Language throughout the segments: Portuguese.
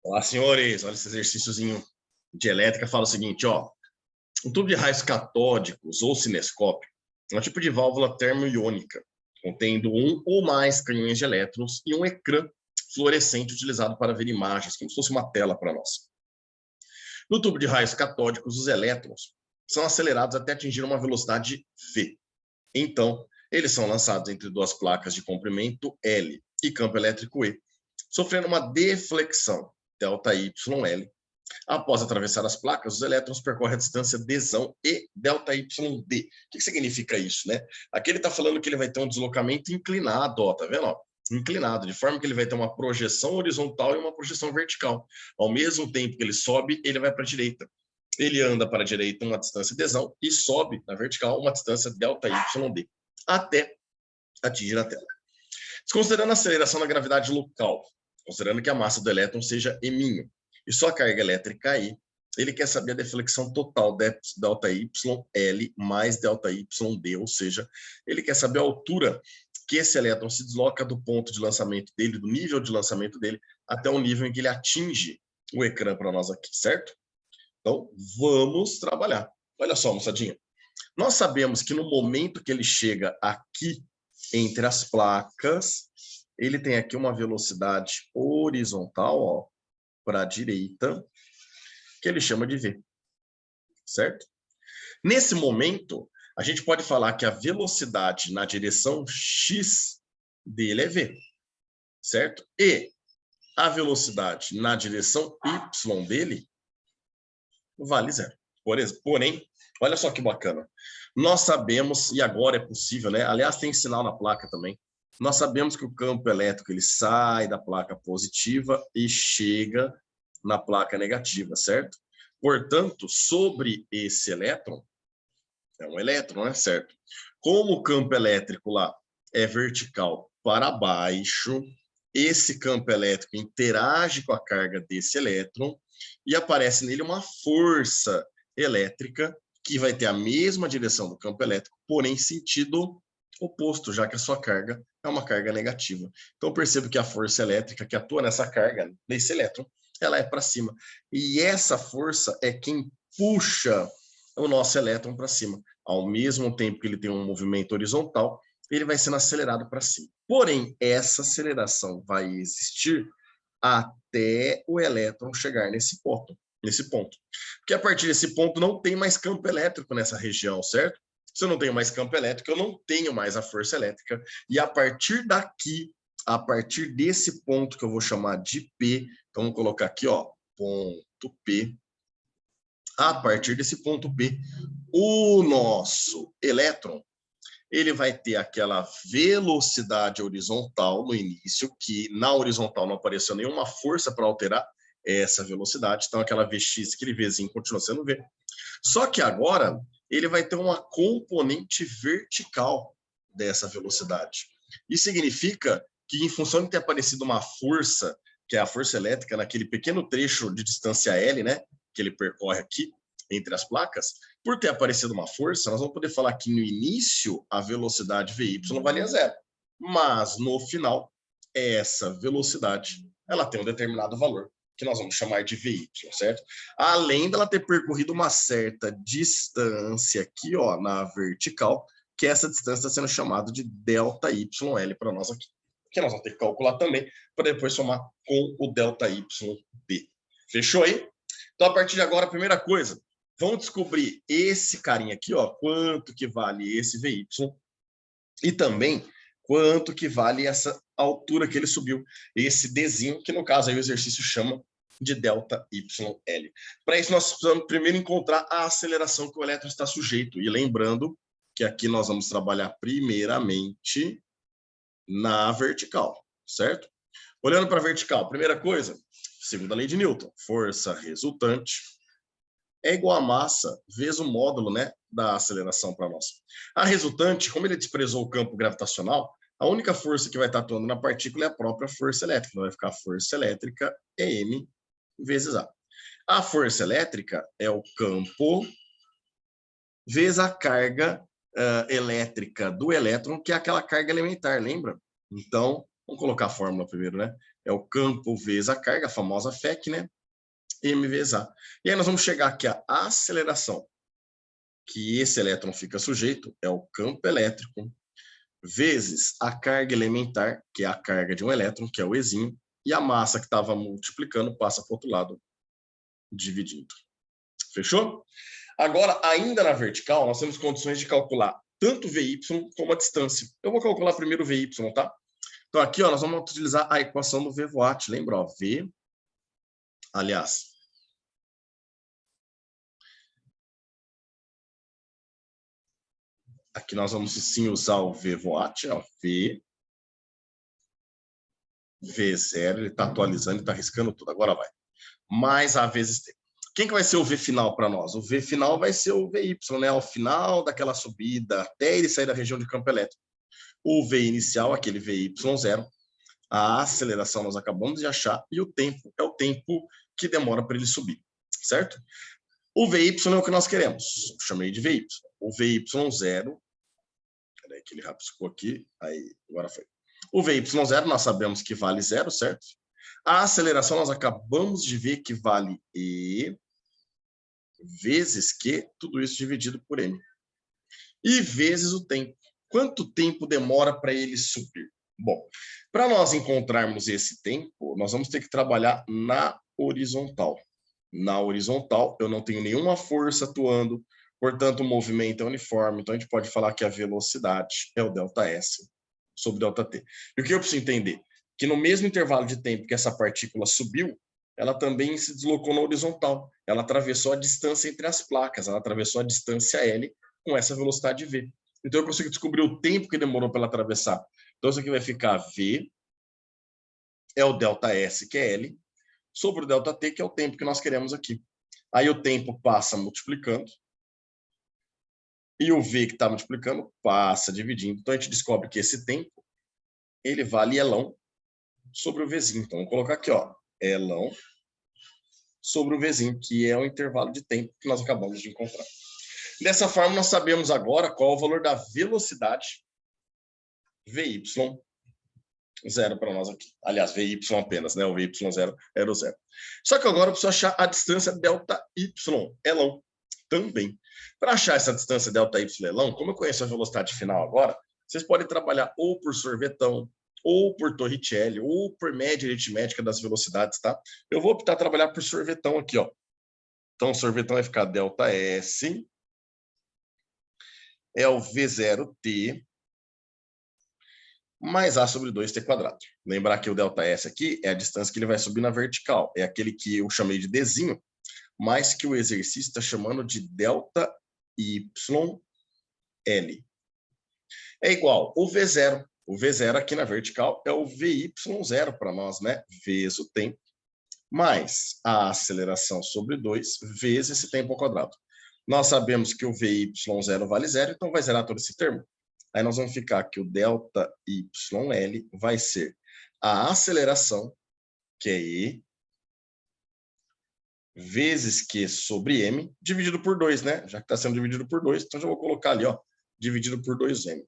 Olá, senhores. Olha esse exercíciozinho de elétrica. Fala o seguinte, ó. Um tubo de raios catódicos ou cinescópio é um tipo de válvula termoiônica, contendo um ou mais canhões de elétrons e um ecrã fluorescente utilizado para ver imagens, como se fosse uma tela para nós. No tubo de raios catódicos, os elétrons são acelerados até atingir uma velocidade V. Então, eles são lançados entre duas placas de comprimento L e campo elétrico E, sofrendo uma deflexão, ΔYL. Após atravessar as placas, os elétrons percorrem a distância dzão e ΔYD. O que significa isso, né? Aqui ele está falando que ele vai ter um deslocamento inclinado, ó, tá vendo? Ó? Inclinado, de forma que ele vai ter uma projeção horizontal e uma projeção vertical. Ao mesmo tempo que ele sobe, ele vai para a direita. Ele anda para a direita uma distância dzão e sobe na vertical uma distância ΔYD, até atingir a tela. Desconsiderando a aceleração da gravidade local, considerando que a massa do elétron seja M' e sua carga elétrica E, ele quer saber a deflexão total ΔYL mais ΔYD, ou seja, ele quer saber a altura que esse elétron se desloca do ponto de lançamento dele, do nível de lançamento dele, até o nível em que ele atinge o ecrã para nós aqui, certo? Então, vamos trabalhar. Olha só, moçadinha. Nós sabemos que no momento que ele chega aqui, entre as placas, ele tem aqui uma velocidade horizontal, ó, para a direita, que ele chama de V, certo? Nesse momento, a gente pode falar que a velocidade na direção X dele é V, certo? E a velocidade na direção Y dele vale zero. Porém, olha só que bacana. Nós sabemos, e agora é possível, né? Aliás, tem sinal na placa também. Nós sabemos que o campo elétrico ele sai da placa positiva e chega na placa negativa, certo? Portanto, sobre esse elétron, é um elétron, né? Certo? Como o campo elétrico lá é vertical para baixo, esse campo elétrico interage com a carga desse elétron e aparece nele uma força elétrica que vai ter a mesma direção do campo elétrico, porém sentido oposto, já que a sua carga é uma carga negativa. Então, percebo que a força elétrica que atua nessa carga, nesse elétron, ela é para cima. E essa força é quem puxa o nosso elétron para cima. Ao mesmo tempo que ele tem um movimento horizontal, ele vai sendo acelerado para cima. Porém, essa aceleração vai existir até o elétron chegar nesse ponto. Porque a partir desse ponto não tem mais campo elétrico nessa região, certo? Se eu não tenho mais campo elétrico, eu não tenho mais a força elétrica. E a partir daqui, a partir desse ponto que eu vou chamar de P, então vamos colocar aqui, ó, ponto P. A partir desse ponto P, o nosso elétron, ele vai ter aquela velocidade horizontal no início, que na horizontal não apareceu nenhuma força para alterar essa velocidade, então aquela Vx, aquele Vzinho continua sendo V. Só que agora ele vai ter uma componente vertical dessa velocidade. Isso significa que em função de ter aparecido uma força, que é a força elétrica, naquele pequeno trecho de distância L, né, que ele percorre aqui, entre as placas, por ter aparecido uma força, nós vamos poder falar que no início a velocidade Vy valia zero, mas no final essa velocidade ela tem um determinado valor, que nós vamos chamar de Vy, certo? Além dela ter percorrido uma certa distância aqui, ó, na vertical, que essa distância está sendo chamada de ΔYL para nós aqui, que nós vamos ter que calcular também para depois somar com o ΔYD. Fechou aí? Então, a partir de agora, a primeira coisa, vamos descobrir esse carinha aqui, ó, quanto que vale esse Vy e também quanto que vale essa altura que ele subiu, esse Dzinho, que no caso aí o exercício chama de ΔYL. Para isso, nós precisamos primeiro encontrar a aceleração que o elétron está sujeito. E lembrando que aqui nós vamos trabalhar primeiramente na vertical, certo? Olhando para a vertical, primeira coisa, segundo a lei de Newton, força resultante é igual a massa vezes o módulo, né, da aceleração para nós. A resultante, como ele desprezou o campo gravitacional, a única força que vai estar atuando na partícula é a própria força elétrica. Então vai ficar a força elétrica é M vezes A. A força elétrica é o campo vezes a carga elétrica do elétron, que é aquela carga elementar, lembra? Então, Vamos colocar a fórmula primeiro, né? É o campo vezes a carga, a famosa FEC, né? M vezes A. E aí nós vamos chegar aqui a aceleração, que esse elétron fica sujeito, é o campo elétrico, vezes a carga elementar, que é a carga de um elétron, que é o Ezinho, e a massa que estava multiplicando passa para o outro lado, dividindo. Fechou? Agora, ainda na vertical, nós temos condições de calcular tanto VY como a distância. Eu vou calcular primeiro o VY, tá? Então, aqui, ó, nós vamos utilizar a equação do V-Voat. Lembra, ó, V, aliás, aqui nós vamos sim usar o V-Voat, ó, V, V0, ele está atualizando, ele está riscando tudo, agora vai. Mais A vezes T. Quem que vai ser o V final para nós? O V final vai ser o VY, né? Ao final daquela subida, até ele sair da região de campo elétrico. O V inicial, aquele VY0, a aceleração nós acabamos de achar, e o tempo é o tempo que demora para ele subir, certo? O VY é o que nós queremos, chamei de VY. O VY0, peraí que ele rabiscou aqui, aí, agora foi. O VY0 nós sabemos que vale 0, certo? A aceleração nós acabamos de ver que vale E vezes Q, tudo isso dividido por M. E vezes o tempo. Quanto tempo demora para ele subir? Bom, para nós encontrarmos esse tempo, nós vamos ter que trabalhar na horizontal. Na horizontal, eu não tenho nenhuma força atuando, portanto, o movimento é uniforme. Então, a gente pode falar que a velocidade é o ΔS sobre ΔT. E o que eu preciso entender? Que no mesmo intervalo de tempo que essa partícula subiu, ela também se deslocou na horizontal. Ela atravessou a distância entre as placas, ela atravessou a distância L com essa velocidade V. Então, eu consigo descobrir o tempo que demorou para ela atravessar. Então, isso aqui vai ficar V, é o ΔS, que é L, sobre o ΔT, que é o tempo que nós queremos aqui. Aí o tempo passa multiplicando, e o V que está multiplicando passa dividindo. Então, a gente descobre que esse tempo, ele vale Elão sobre o Vzinho. Então, vamos colocar aqui, ó, Elão sobre o Vzinho, que é o intervalo de tempo que nós acabamos de encontrar. Dessa forma, nós sabemos agora qual é o valor da velocidade VY zero para nós aqui. Aliás, VY apenas, né? O VY0 era o zero. Só que agora eu preciso achar a distância ΔY, Elão, também. Para achar essa distância ΔY, Elão, como eu conheço a velocidade final agora, vocês podem trabalhar ou por sorvetão, ou por Torricelli, ou por média aritmética das velocidades, tá? Eu vou optar trabalhar por sorvetão aqui, ó. Então, o sorvetão vai ficar ΔS é o V0T mais A sobre 2T quadrado. Lembrar que o ΔS aqui é a distância que ele vai subir na vertical. É aquele que eu chamei de Dzinho, mas que o exercício está chamando de ΔYL. É igual o V0. O V0 aqui na vertical é o VY0 para nós, né? Vezes o tempo, mais a aceleração sobre 2, vezes esse tempo ao quadrado. Nós sabemos que o VY0 vale 0, então vai zerar todo esse termo. Aí nós vamos ficar que o ΔYL vai ser a aceleração, que é E, vezes Q sobre M, dividido por 2, né? Já que está sendo dividido por 2, então já vou colocar ali, ó, dividido por 2M.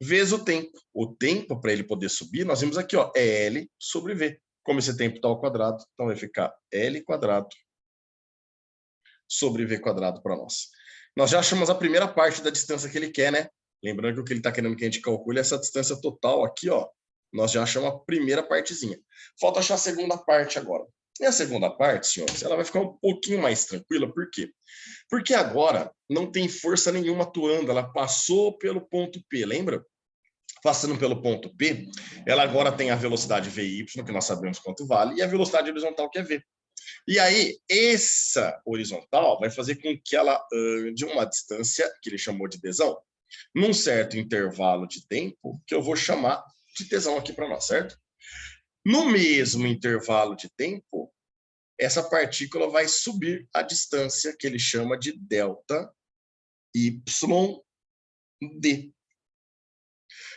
Vezes o tempo. O tempo, para ele poder subir, nós vimos aqui, ó, é L sobre V. Como esse tempo está ao quadrado, então vai ficar L quadrado sobre V quadrado para nós. Nós já achamos a primeira parte da distância que ele quer, né? Lembrando que o que ele está querendo que a gente calcule é essa distância total aqui, ó. Nós já achamos a primeira partezinha. Falta achar a segunda parte agora. E a segunda parte, senhores, ela vai ficar um pouquinho mais tranquila. Por quê? Porque agora não tem força nenhuma atuando. Ela passou pelo ponto P, lembra? Passando pelo ponto P, ela agora tem a velocidade VY, que nós sabemos quanto vale, e a velocidade horizontal, que é V. E aí, essa horizontal vai fazer com que ela ande uma distância, que ele chamou de Dzão, num certo intervalo de tempo, que eu vou chamar de Dzão aqui para nós, certo? No mesmo intervalo de tempo, essa partícula vai subir a distância, que ele chama de ΔYD.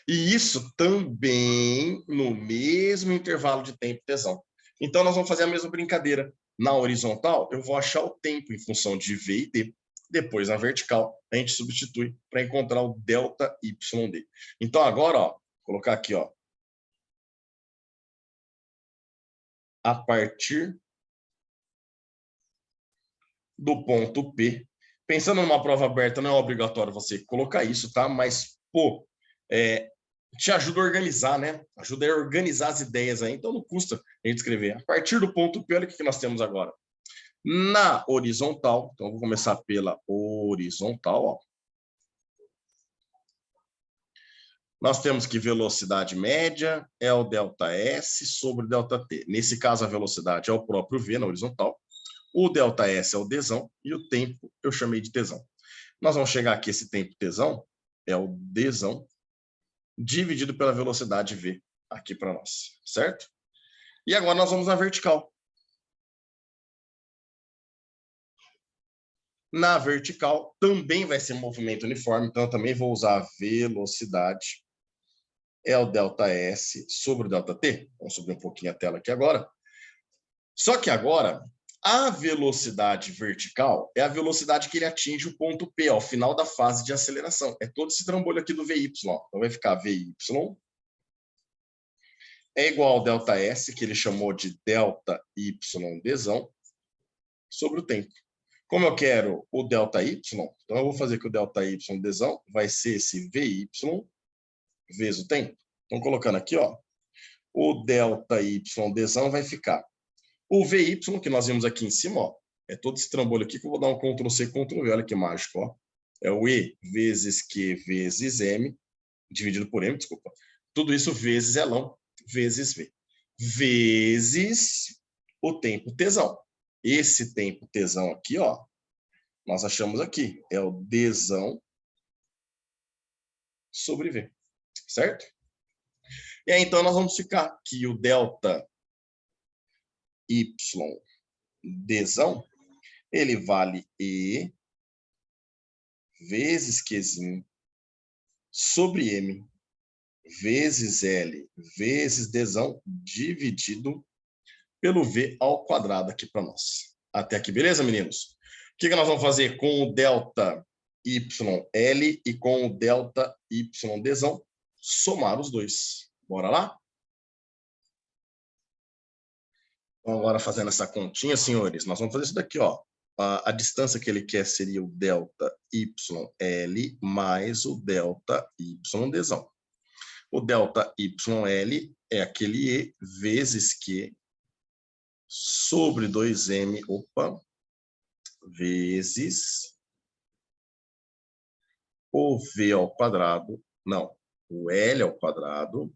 E isso também no mesmo intervalo de tempo Dzão. Então, nós vamos fazer a mesma brincadeira. Na horizontal, eu vou achar o tempo em função de V e D. Depois, na vertical, a gente substitui para encontrar o ΔYD. Então, agora, ó, vou colocar aqui, ó, a partir do ponto P. Pensando numa prova aberta, não é obrigatório você colocar isso, tá? Mas, pô, te ajuda a organizar, né? Ajuda a organizar as ideias aí, então não custa a gente escrever. A partir do ponto P, olha o que nós temos agora. Na horizontal, então vou começar pela horizontal, ó. Nós temos que velocidade média é o ΔS sobre o ΔT. Nesse caso, a velocidade é o próprio V na horizontal. O ΔS é o Dzão e o tempo eu chamei de Dzão. Nós vamos chegar aqui, esse tempo Dzão é o Dzão dividido pela velocidade V aqui para nós, certo? E agora nós vamos na vertical. Na vertical também vai ser movimento uniforme, então eu também vou usar a velocidade é o ΔS sobre o ΔT. Vamos subir um pouquinho a tela aqui agora. Só que agora, a velocidade vertical é a velocidade que ele atinge o ponto P, ao final da fase de aceleração. É todo esse trambolho aqui do VY. Então vai ficar VY é igual ao ΔS, que ele chamou de ΔYDzão, sobre o tempo. Como eu quero o ΔY, então eu vou fazer que o ΔYDzão vai ser esse VY vezes o tempo. Então, colocando aqui, ó, o ΔYDzão vai ficar. O VY, que nós vimos aqui em cima, ó, é todo esse trambolho aqui que eu vou dar um Ctrl+C, Ctrl+V, olha que mágico, ó. É o E vezes Q vezes M, dividido por M, desculpa. Tudo isso vezes Elão, vezes V. Vezes o tempo Dzão. Esse tempo Dzão aqui, ó, nós achamos aqui, é o Dzão sobre V, certo? E aí, então, nós vamos ficar que o delta y dzão, ele vale E vezes Qzinho sobre M vezes L vezes dzão dividido pelo V ao quadrado aqui para nós. Até aqui, beleza, meninos? O que nós vamos fazer com o delta YL e com o delta YDzão? Somar os dois. Bora lá? Então, agora fazendo essa continha, senhores, nós vamos fazer isso daqui, ó. A distância que ele quer seria o delta YL mais o delta YDzão. O delta YL é aquele E vezes Q sobre 2M, opa, vezes o V ao quadrado, não, o L ao quadrado,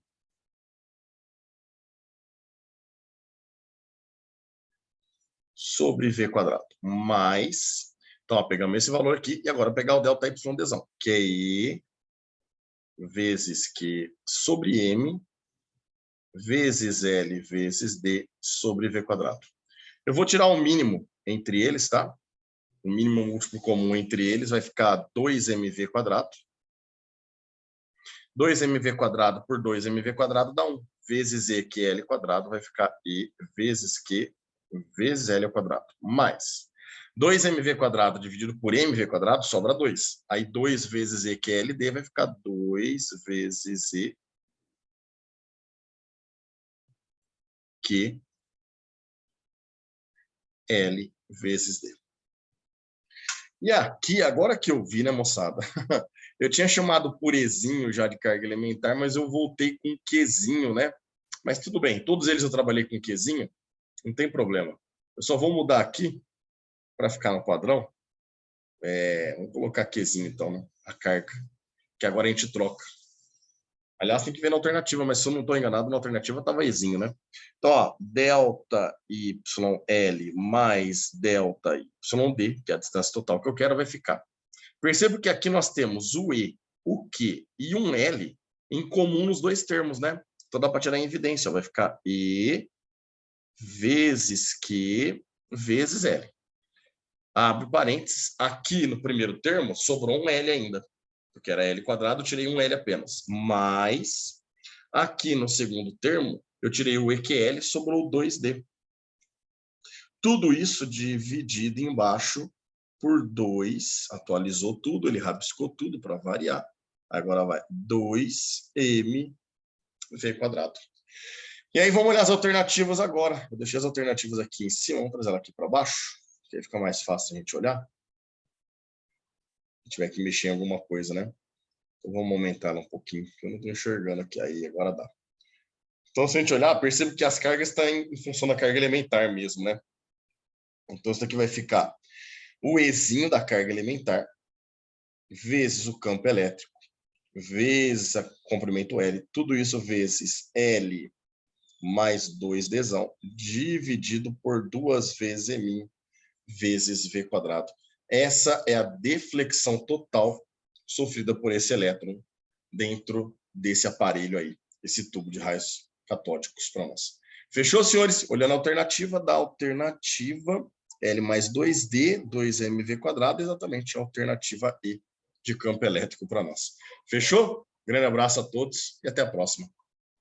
sobre V quadrado, mais, então, ó, pegamos esse valor aqui, e agora pegar o delta YDzão, que é E vezes Q sobre M, vezes L vezes D sobre V quadrado. Eu vou tirar o mínimo entre eles, tá? O mínimo múltiplo comum entre eles vai ficar 2mv quadrado. 2mv quadrado por 2mv quadrado dá 1. Vezes E, que é L quadrado, vai ficar E vezes Q vezes L ao quadrado. Mais 2mv quadrado dividido por mv quadrado sobra 2. Aí 2 vezes E, que é LD, vai ficar 2 vezes E, Q, L vezes D. E aqui, agora que eu vi, né, moçada? Eu tinha chamado por Ezinho já de carga elementar, mas eu voltei com Qzinho, né? Mas tudo bem, todos eles eu trabalhei com Qzinho, não tem problema. Eu só vou mudar aqui para ficar no padrão. Vamos colocar Qzinho, então, né? A carga, que agora a gente troca. Aliás, tem que ver na alternativa, mas se eu não estou enganado, na alternativa estava Ezinho, né? Então, ó, delta YL mais delta YD, que é a distância total que eu quero, vai ficar. Perceba que aqui nós temos o E, o Q e um L em comum nos dois termos, né? Então dá para tirar em evidência, vai ficar E vezes Q vezes L. Abre parênteses, aqui no primeiro termo sobrou um L ainda, porque era L quadrado, eu tirei um L apenas. Mas aqui no segundo termo, eu tirei o EQL, sobrou 2D. Tudo isso dividido embaixo por 2, atualizou tudo, ele rabiscou tudo para variar. Agora vai 2mv quadrado. E aí vamos olhar as alternativas agora. Eu deixei as alternativas aqui em cima, vamos trazer ela aqui para baixo, que aí fica mais fácil a gente olhar. Se tiver que mexer em alguma coisa, né? Então vamos aumentar ela um pouquinho, porque eu não estou enxergando aqui. Aí, agora dá. Então, se a gente olhar, percebe que as cargas estão em função da carga elementar mesmo, né? Então, isso daqui vai ficar o Ezinho da carga elementar vezes o campo elétrico, vezes o comprimento L, tudo isso vezes L mais 2Dzão, dividido por 2 vezes Emin vezes V quadrado. Essa é a deflexão total sofrida por esse elétron dentro desse aparelho aí, esse tubo de raios catódicos para nós. Fechou, senhores? Olhando a alternativa, da alternativa L mais 2D, 2mv quadrado, exatamente a alternativa E de campo elétrico para nós. Fechou? Grande abraço a todos e até a próxima.